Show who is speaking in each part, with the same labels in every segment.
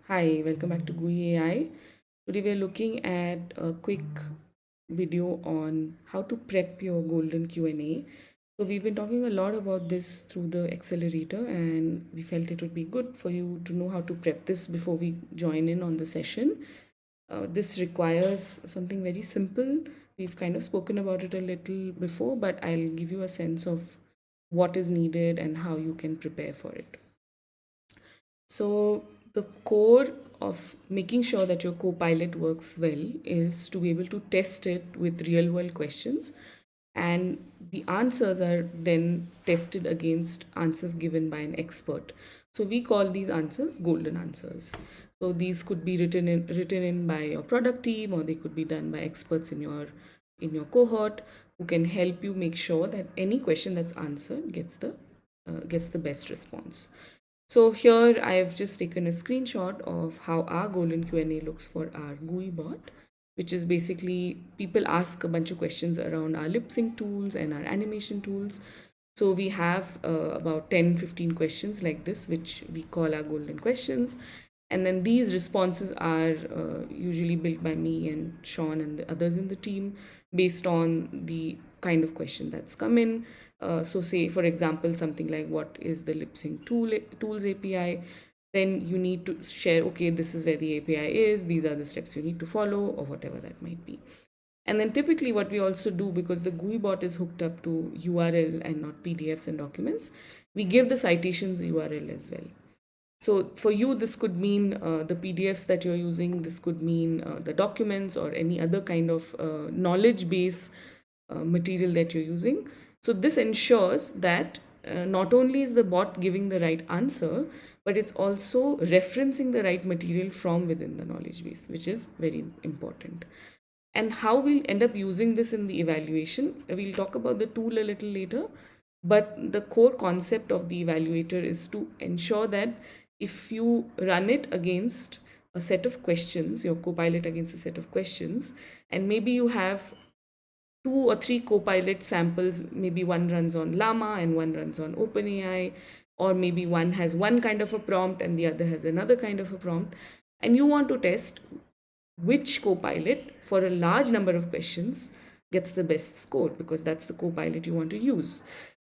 Speaker 1: Hi, welcome back to Gooey.AI. Today we're looking at a quick video on how to prep your golden Q&A. So we've been talking a lot about this through the accelerator, and we felt it would be good for you to know how to prep this before we join in on the session. This requires something very simple. We've kind of spoken about it a little before, but I'll give you a sense of what is needed and how you can prepare for it. So, the core of making sure that your Copilot works well is to be able to test it with real world questions, and the answers are then tested against answers given by an expert. So, we call these answers golden answers. So, these could be written in by your product team, or they could be done by experts in your cohort who can help you make sure that any question that's answered gets the best response. So here I have just taken a screenshot of how our golden Q&A looks for our GUI bot, which is basically people ask a bunch of questions around our lip sync tools and our animation tools. So we have about 10-15 questions like this, which we call our golden questions. And then these responses are usually built by me and Sean and the others in the team based on the kind of question that's come in. So say, for example, something like what is the lip sync tools API? Then you need to share, okay, this is where the API is, these are the steps you need to follow, or whatever that might be. And then typically what we also do, because the GUI bot is hooked up to URL and not PDFs and documents, we give the citations URL as well. So for you, this could mean the PDFs that you're using, this could mean the documents or any other kind of knowledge base material that you're using. So this ensures that not only is the bot giving the right answer, but it's also referencing the right material from within the knowledge base, which is very important. And how we'll end up using this in the evaluation, we'll talk about the tool a little later, but the core concept of the evaluator is to ensure that if you run it against a set of questions, your copilot against a set of questions, and maybe you have two or three copilot samples, maybe one runs on Llama and one runs on OpenAI, or maybe one has one kind of a prompt and the other has another kind of a prompt, and you want to test which copilot for a large number of questions gets the best score, because that's the copilot you want to use.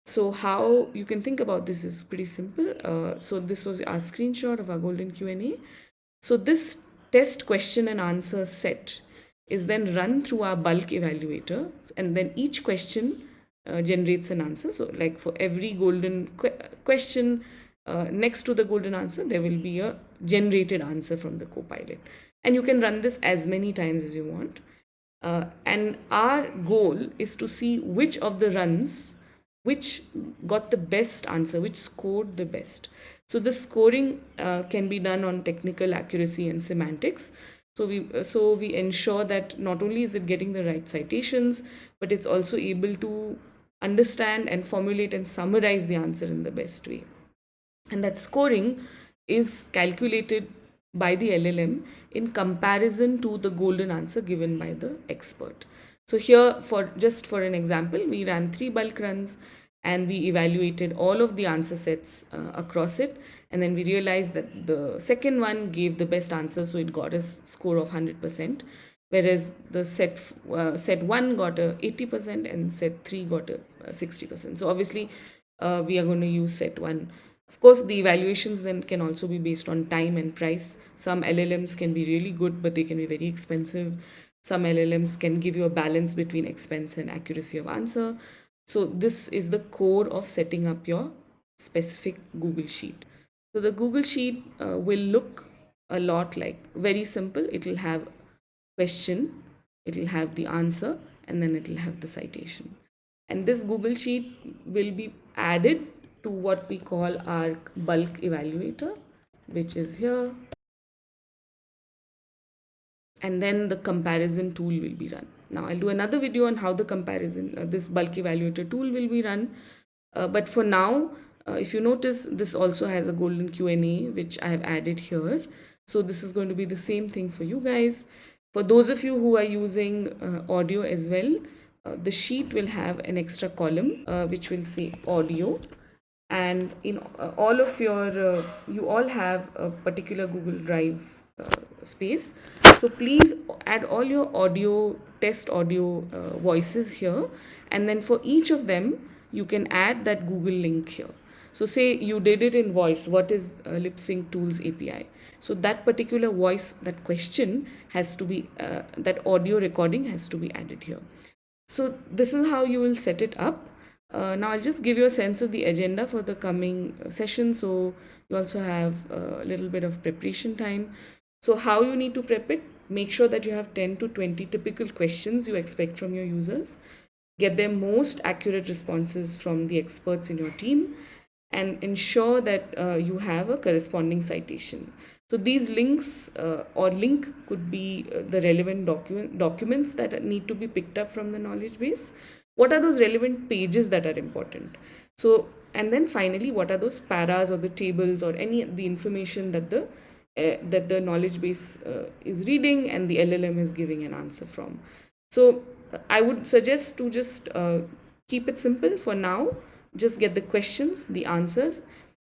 Speaker 1: So how you can think about this is pretty simple. So this was our screenshot of our golden Q&A. So this test question and answer set is then run through our bulk evaluator, and then each question generates an answer. So like for every golden question next to the golden answer, there will be a generated answer from the copilot, and you can run this as many times as you want. And our goal is to see which of the runs which got the best answer, which scored the best. So the scoring can be done on technical accuracy and semantics. So we ensure that not only is it getting the right citations, but it's also able to understand and formulate and summarize the answer in the best way. And that scoring is calculated by the LLM in comparison to the golden answer given by the expert. So here, for an example, we ran 3 bulk runs and we evaluated all of the answer sets across it, and then we realized that the second one gave the best answer, so it got a score of 100%, whereas the set 1 got a 80% and set 3 got a 60%. So obviously we are going to use set 1. Of course, the evaluations then can also be based on time and price. Some LLMs can be really good, but they can be very expensive. Some LLMs can give you a balance between expense and accuracy of answer. So this is the core of setting up your specific Google Sheet. So the Google Sheet will look a lot like, very simple. It will have question, it will have the answer, and then it will have the citation. And this Google Sheet will be added to what we call our bulk evaluator, which is here. And then the comparison tool will be run. Now I'll do another video on how the comparison, this bulk evaluator tool will be run. But for now, if you notice, this also has a golden Q&A, which I have added here. So this is going to be the same thing for you guys. For those of you who are using audio as well, the sheet will have an extra column which will say audio, and in all of your you all have a particular Google Drive space. So please add all your audio test audio voices here, and then for each of them you can add that Google link here. So say you did it in voice, what is lip sync tools API? So that particular voice, that question has to be that audio recording has to be added here. So this is how you will set it up. Now I'll just give you a sense of the agenda for the coming session. So you also have a little bit of preparation time. So how you need to prep it? Make sure that you have 10 to 20 typical questions you expect from your users. Get their most accurate responses from the experts in your team, and ensure that you have a corresponding citation. So these links or link could be the relevant documents that need to be picked up from the knowledge base. What are those relevant pages that are important? So, and then finally, what are those paras or the tables or any the information that the knowledge base is reading and the LLM is giving an answer from. So I would suggest to just keep it simple for now. Just get the questions, the answers,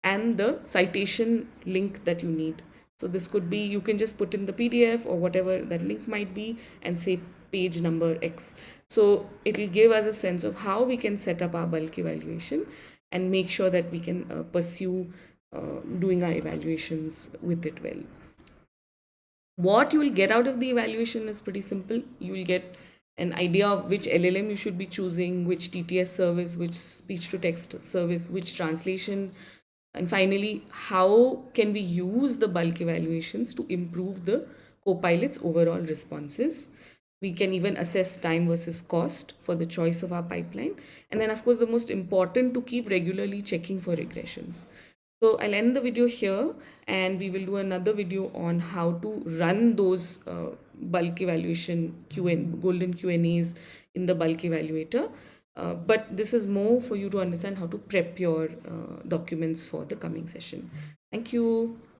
Speaker 1: and the citation link that you need. So this could be, you can just put in the PDF or whatever that link might be and say page number X. So it will give us a sense of how we can set up our bulk evaluation and make sure that we can pursue doing our evaluations with it well. What you will get out of the evaluation is pretty simple. You will get an idea of which LLM you should be choosing, which TTS service, which speech to text service, which translation, and finally, how can we use the bulk evaluations to improve the Copilot's overall responses. We can even assess time versus cost for the choice of our pipeline. And then, of course, the most important, to keep regularly checking for regressions. So I'll end the video here, and we will do another video on how to run those bulk evaluation golden Q&As in the bulk evaluator. But this is more for you to understand how to prep your documents for the coming session. Thank you.